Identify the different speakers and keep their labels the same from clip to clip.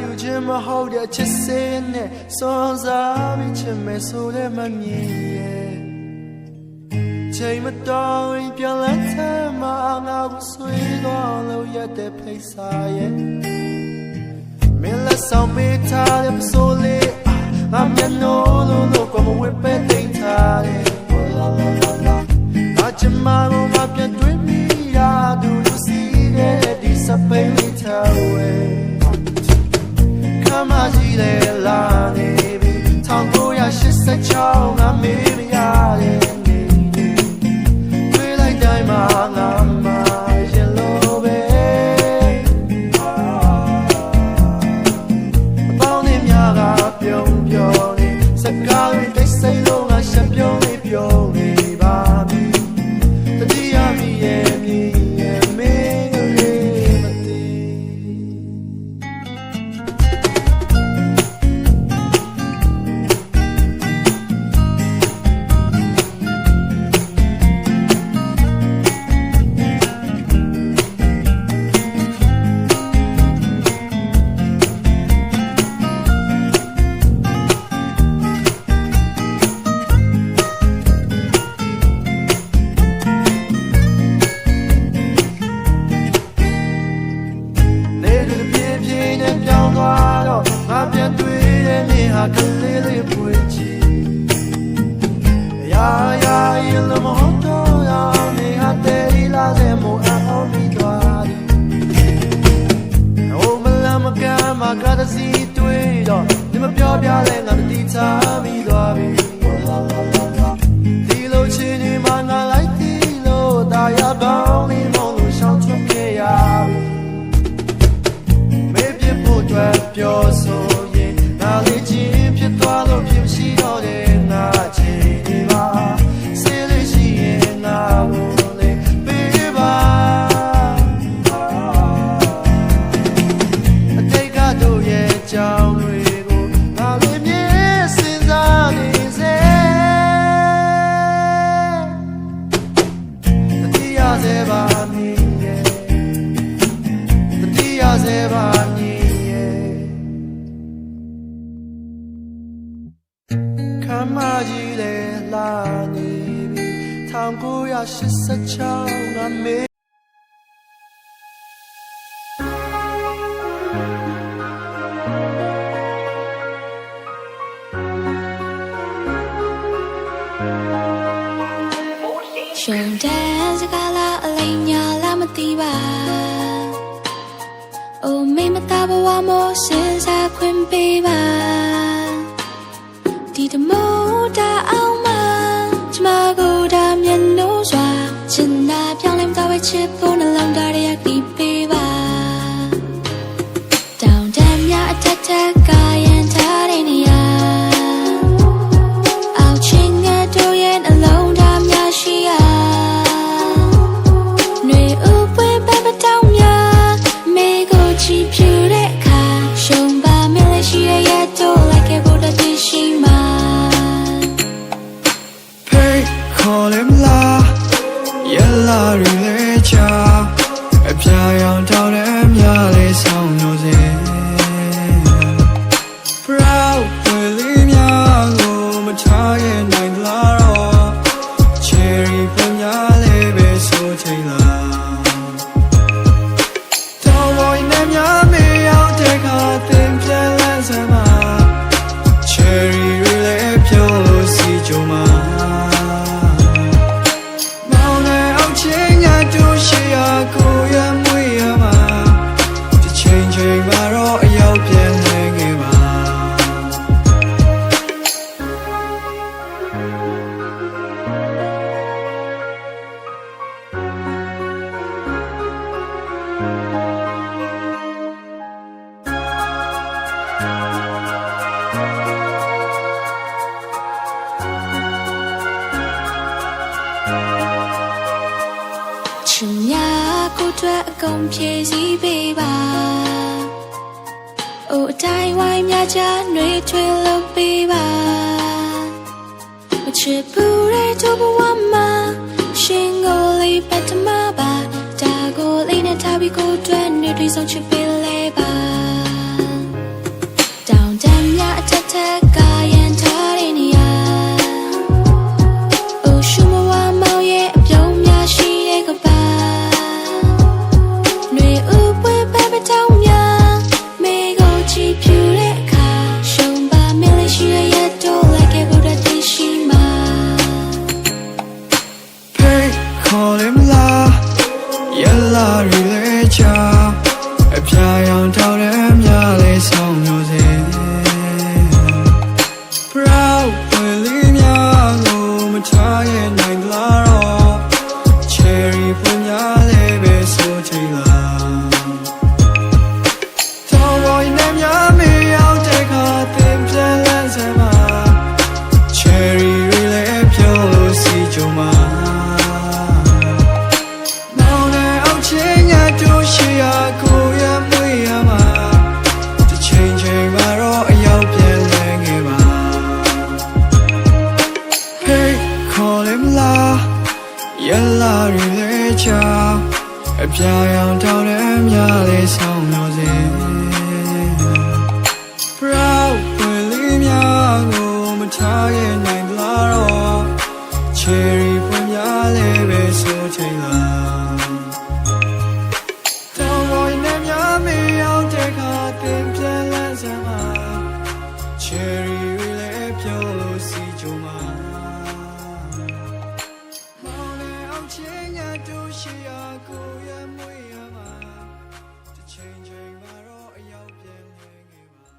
Speaker 1: ယူခြင်းမဟုတ်တဲ့ချစ်စင်းနဲ့စွန့်စားပြီးချစ်မယ်ဆိုတဲ့မမြင်ရဲ့ချိန်မတော်ရင်ပြန်လက်ထမငါကိုဆွေးသွားလို့ရတဲ့ဖိစားရဲ့မင်းလက်ဆောင်မေးထားတဲ့ဆိုလေငါမျက်နှာလို့ကမဝစ်ပဲတိတ်ထားတယ်အချမကိုမပြတ်တွေ့မိရာသူလူစီတဲ့ဒီစပိန်လေးထားဝဲခမကြီးလေလာနေပြီ1986ငါမေးမရတယ်တွေ့လိုက်တိုင်းမှာငါမရင်လို့ပဲအပေါင်းနဲ့များကပြုံးပြောနေစကားတွေတိတ်ဆိတ်လို့ငါရှက်ပြုံးနေပြုံးနေပါပြီတတိယမိရဲ့မြည်ရဲ့မင်းကလေးမသိကလေးလေးပွေချီရာရာရင်လမဟုတ်တော့ရနေဟာတဲလာစေမို့အောင်ပြီးသွားတယ်။အိုမလာမကမကတစီတွေ့တော့ဒီမပြောပြလဲငါတည်ချပြီးသွားပြီ။ဒီလိုချင်နေမှငါလိုက်ဒီလိုတာယာကောင်းနေမလို့ရှောင်ထွက်ခဲ့ရပြီ။မေးပြဖို့အတွက်ပြောဆိုရင်ငါလေးချင်းဖြစ်သွားလို့ဖြစ်ရှိတော့တယ်ငါချင်နေပါဆေးလေးရှိရင်ငါကိုလေးပေးပါအတိတ်ကတို့ရဲ့ကြောင်းတွေကိုငါလေးမြင်စဉ်းစားနေစေတတိယစေပါမင်းရဲ့တတိယစေပါမင်းခမကြီးလေလာနေပြီ1986ငါမေ
Speaker 2: ရှုံးတဲ့စကားလားအလိမ်ညာလားမသိပါအိုမိမသားဘဝမို့စဉ်းစားခွင့်ပေးပါဒီတမိုးတာအောင်မကျမကိုဒါမျက်နှာစွာချင်တာပြောင်းလဲမသွားပဲချစ်ဖို့နှလုံးသားရဲ့ဒီပေးပါတောင်တမ်းများအထက်ထက်ကရင်ထားတဲ့နေရာအောက်ချင်းငါတို့ရဲ့နှလုံးသားများရှိရာຫນွေဥပွေးပဲမတောင်းများမေကိုချီဖြူတဲ့အခါရှုံးပါမလေးရှိရဲ့တို့လိုက်ခဲ့ဖို့တည်ရှိမှာ
Speaker 1: ခေါ်လေမလားရလာရီလေချာအပြာရောင်တောင်းတဲ့မြလေးဆောင်လို့စေ Proud ဝေလေးများကိုမထားရဲ့နိုင်လားတော့ Cherry ပညာလေးပဲဆိုချိန်လားတော်ဝင်နဲ့များမေရောက်တဲ့ခါတင်ပြလန်းစမ်းမှာ Cherry ရီလေးပြောလို့စီကြုံမှာကိုရမွေရမှာဒီချိန်ချိန်မှာတော့အရောက်ပြန်နေခဲ့ပါ
Speaker 2: ချင်များကိုတွေ့အကုန်ဖြည့်စည်းပေးပါအိုအတိုင်းဝိုင်းများချနှွေထွေးလို့ပေးပါမချစ်ဘူးတဲ့တို့ဘဝမှာရှင်ကိုလေးပတ်တမပါဒါကိုလေးနဲ့ထားပြီးကိုတွေ့နေတွေ့ဆုံးချစ်ပေးလဲပါ ထက်ကရန်ထားတဲ့နေရာအိုရှုမဝမောင်ရဲ့အပြုံးများရှိတဲ့ကဘာຫນွေဥပွင့်ပဲပတောင်းများမေကိုချီဖြူတဲ့အခါရှုံးပါမင်းလေးရှိရဲ့ရတော့လိုက်ခဲ့ဖို့တည်းရှိမှာ
Speaker 1: Hey call him la yalla relacha အပြာရောင်ထောက်တဲ့မြလေးဆောင်မျိုးစေ Proud ဝင်လေးများကိုမထားရဲ့နိုင်လားတော့ Cherry ပွင့်များလေးပဲဆိုချင်လားတောင်းပေါ်နဲ့များမေးအောင်တဲ့ခါသင်ပြန်လန်းစမ်းမှာ Cherry တွေလည်းပြုံးလို့စီကြုံမှာမောင်နဲ့အောင်ချင်းရတို့ရှိရကိုရမွေးရမှာတစ်ချိန်ချိန်မှာတော့အရောက်ပြန်လဲငယ်ပါ Hey call him la yalla relacha အပြာရောင်ထောက်တဲ့မြလေးဆောင်မျိုးစေ Proud ဝင်လေးများကိုမထားရဲ့နိုင်လားတော့ Cherry ပွင့်များလေးပဲဆိုချင်လားတောင်းပေါ်နဲ့များမေးအောင်တဲ့ခါသင်ပြန်လန်းစမ်းမှာ Cherry တွေလည်းပြုံးလို့စီကြုံမှာမောင်နဲ့အောင်ချင်းရတို့ရှိရကိုရမွေးရမှာတစ်ချိန်ချိန်မှာတော့အရောက်ပြန်လဲငယ်ပါ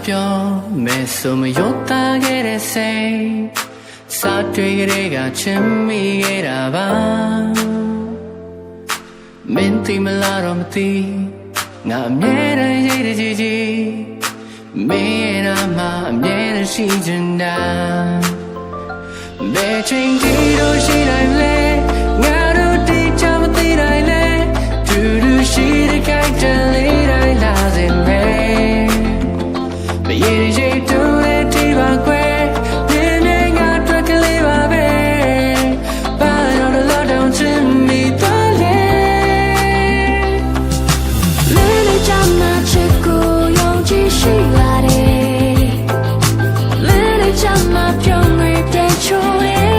Speaker 1: ပြောမယ်ဆိုမရောသားခဲ့တဲ့စိတ်စာတွေ့ကြတဲ့ကချင်မိခဲ့တာပါမင်းသိမလားတော့မသိငါအမြဲတမ်းရေးတဲ့ကြီးကြီးမင်းရဲ့နာမအမြဲတမ်းရှိချင်တာဘယ်ချိန်ဒီလိုရှိနိုင်လဲငါတို့ဒီချမသိနိုင်လဲတူတူရှိတဲ့ခိုက်တလေးတိုင်းလာစေမယ်ရေရေတူတဲ့ဒီပါကွယ်မြင်မြင်ငါအတွက်ကလေးပါပဲဘာလို့တော့တောင်းချင်မိတော့လဲမင်းနဲ့ချမ်းသာချစ်ကိုယုံကြည်ရှိလာတယ်မင်းနဲ့ချမ်းသာပြုံးရတဲ့ချိုးရဲ့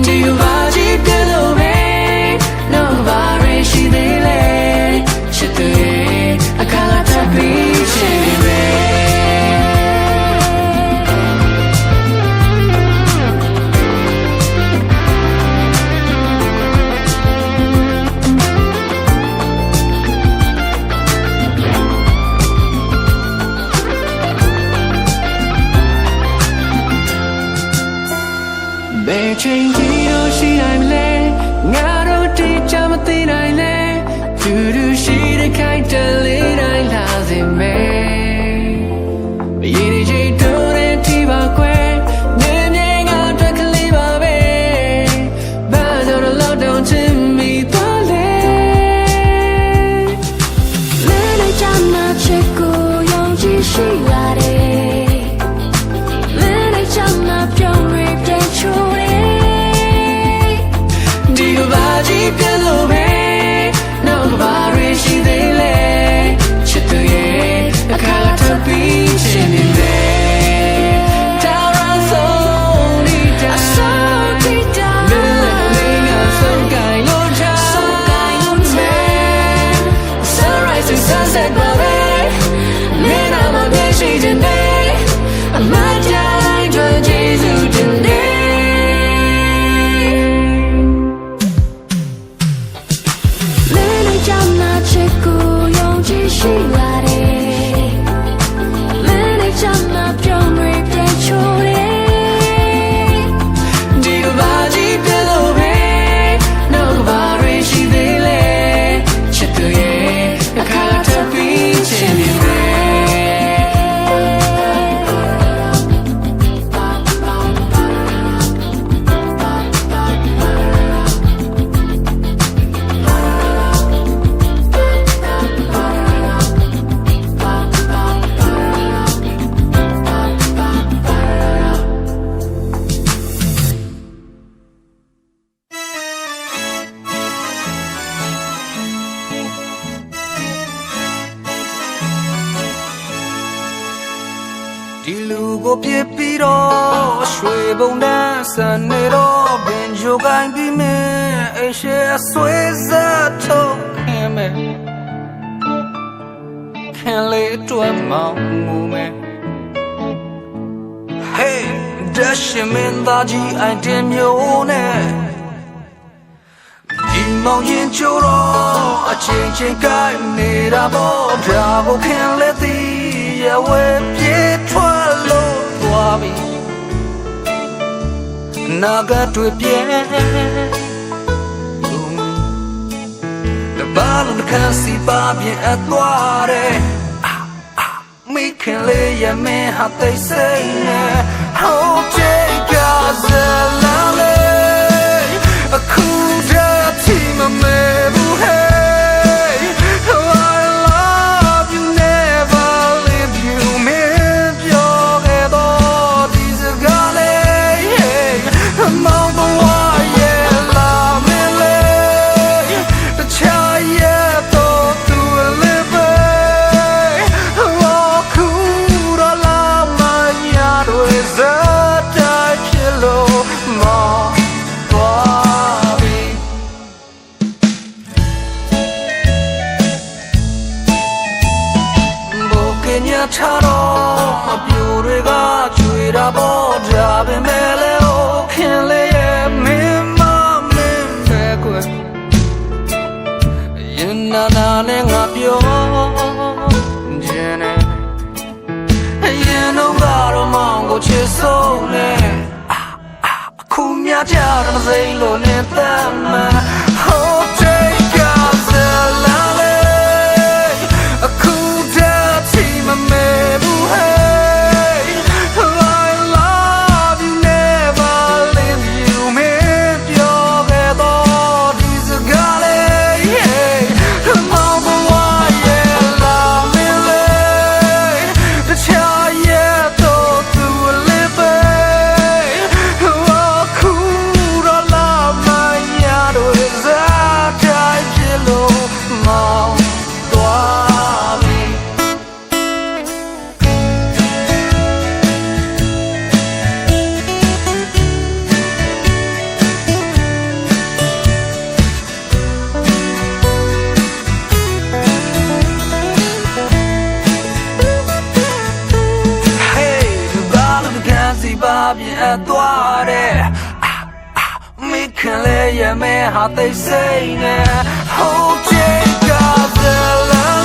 Speaker 1: ဒီဘာကြီးပြလို့ပဲတော့ဘာရရှိသေးလဲချစ်တဲ့အခါလာတပ်ပြီးရှိဘယ်ချိန်ကြီးလို့ရှိနိုင်မလဲငါတို့ဒီချမသိနိုင်လဲတူတူရှိတဲ့ခိုက်တလေးတိုင်းလာစေမယ်ရေရေတူတဲ့ဒီပါကွယ်မြင်မြင်ငါအတွက်ကလေးပါပဲဘာလို့တော့တောင်းချင်မိတော့လဲမင်းနဲ့ချမ်းသာချစ်ကိုယုံကြည်ရှိလာတယ်မင်းနဲ့ချမ်းသာပြုံးရတဲ့ချိုး
Speaker 3: ပုံတန်းစနေတော့ပင်ချိုကိုင်းပြီးမင်းအရှိဆွေးစားထုတ်ခင်မဲ့ခင်လေးတွေ့မောင်မူမဲ့ Hey ဒါရှိမင်းသားကြီးအိုင်တင်မျိုးနဲ့ဒီမောင်ရင်ချိုးတော့အချင်းချင်းကိုင်းနေတာပေါ့ဒါကိုခင်လေးသည်ရဲ့ဝဲပြေးထွက်လို့သွားပြီနာဂတ်တွေပြဲတဘာလုံးခန်းစီပါပြဲအသွားတယ်မိခင်လေးရဲ့မင်းဟာသိစိတ်နဲ့ဟိုးချေကစလာလေအခုတည်းချီမမဲဘူး Hey oh I love you never leave you မင်းပြောခဲ့တော့ဒီစကားလေးမောင်ဘဝရဲ့လာမလေးတခြားရဲ့တော့သူလေးပဲခုတော့လာမညာတွေစတဲ့ချစ်လို့မောင်သွားပြီဘုကညချတော့အပြူတွေကကျွေတာပေါ်ကြပေမဲ့လေခင်လေးရဲ့မင်းမမင်းပဲကွယ်ရင်နာနာနဲ့ငါပြောခြင်းနဲ့ရင်တော့ကတော့မောင်ကိုချစ်ဆုံးနဲ့အခုမြကြတော့စိတ်လို့နဲ့တမ်းမှ Oh take us alone အခုတည်းချီမမဲဘူး Hey I love you never leave you မင်းပြောခဲ့တော့ဒီစကားလေးမောင်ဘဝရဲ့လာမလေးတခြားရဲ့တော့သူလေးပဲအခုတော့လာမညာတွေစားတိုင်းဖြစ်လို့မောင်သွားပြီပါပြဲသွားတယ်မိခင်လေးရဲ့မဲဟာသိစိတ်နဲ့ Hold take us alive